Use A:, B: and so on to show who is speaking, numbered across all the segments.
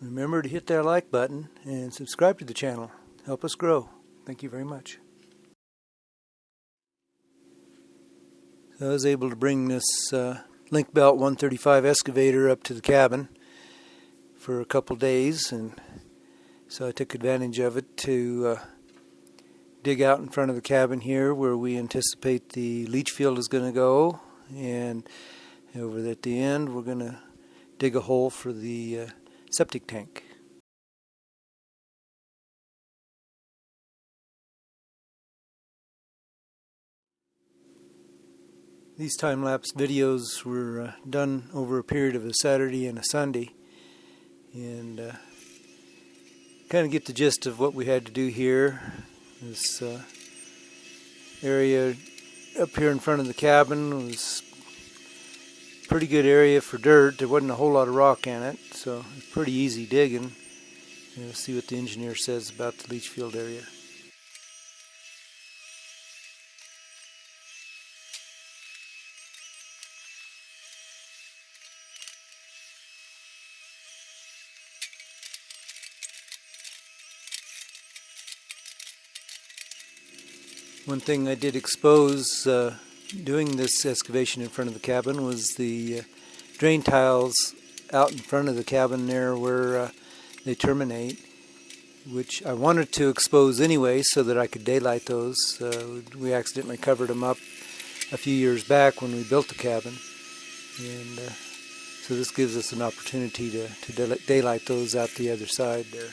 A: Remember to hit that like button and subscribe to the channel. Help us grow. Thank you very much. So I was able to bring this Linkbelt 135 excavator up to the cabin for a couple days, and so I took advantage of it to dig out in front of the cabin here where we anticipate the leach field is going to go, and over at the end we're going to dig a hole for the septic tank. These time-lapse videos were done over a period of a Saturday and a Sunday, and kind of get the gist of what we had to do here. This area up here in front of the cabin was a pretty good area for dirt. There wasn't a whole lot of rock in it, so it's pretty easy digging. Let's see what the engineer says about the leach field area. One thing I did expose doing this excavation in front of the cabin was the drain tiles out in front of the cabin there where they terminate, which I wanted to expose anyway so that I could daylight those. We accidentally covered them up a few years back when we built the cabin, and so this gives us an opportunity to daylight those out the other side there.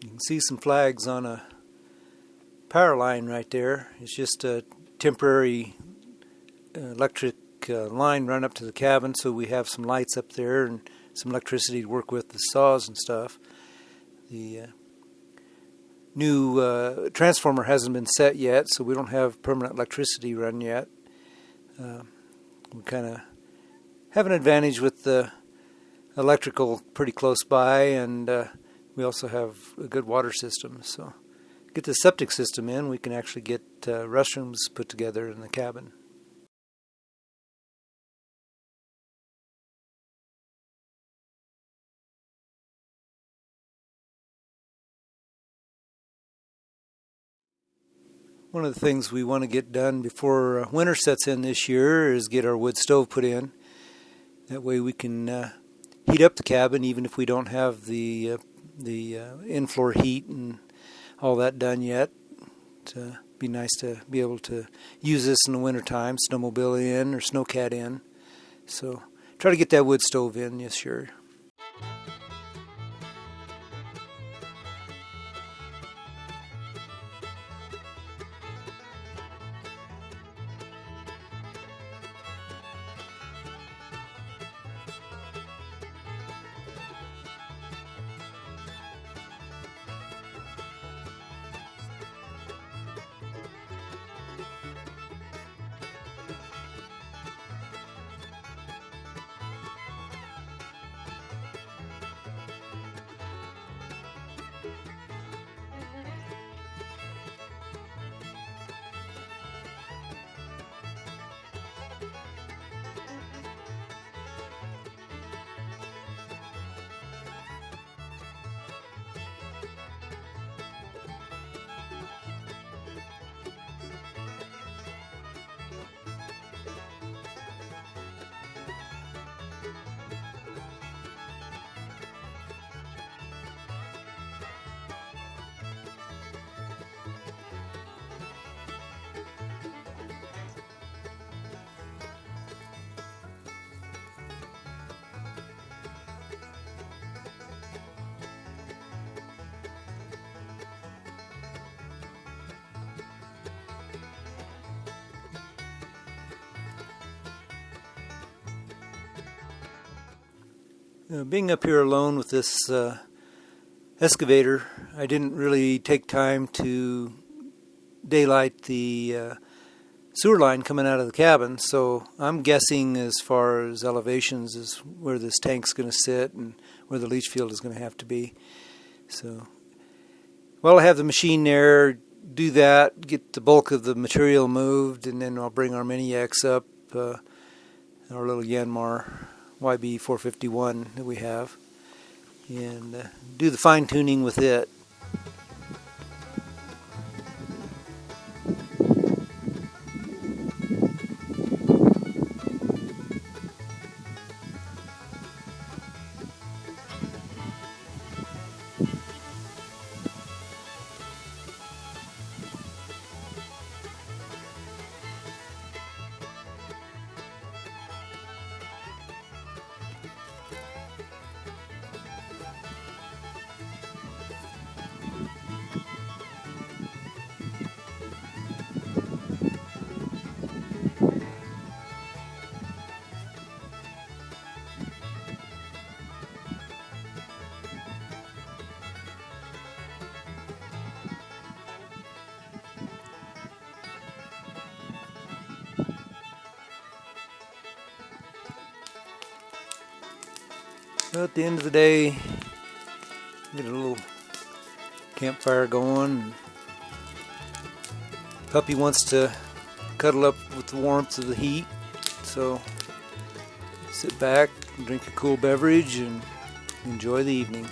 A: You can see some flags on a power line right there. It's just a temporary electric line run up to the cabin, so we have some lights up there and some electricity to work with the saws and stuff. The new transformer hasn't been set yet, so we don't have permanent electricity run yet. We kind of have an advantage with the electrical pretty close by, and we also have a good water system. So get the septic system in, we can actually get restrooms put together in the cabin. One of the things we want to get done before winter sets in this year is get our wood stove put in. That way we can heat up the cabin even if we don't have the in-floor heat and all that done yet. It'd be nice to be able to use this in the wintertime, snowmobile in or snowcat in. So try to get that wood stove in this year. Being up here alone with this excavator, I didn't really take time to daylight the sewer line coming out of the cabin, so I'm guessing as far as elevations is where this tank's going to sit and where the leach field is going to have to be. So, well, I have the machine there, do that, get the bulk of the material moved, and then I'll bring our Mini-X up, our little Yanmar YB 451 that we have, and do the fine-tuning with it. Well, at the end of the day, get a little campfire going. Puppy wants to cuddle up with the warmth of the heat, so sit back, drink a cool beverage, and enjoy the evening.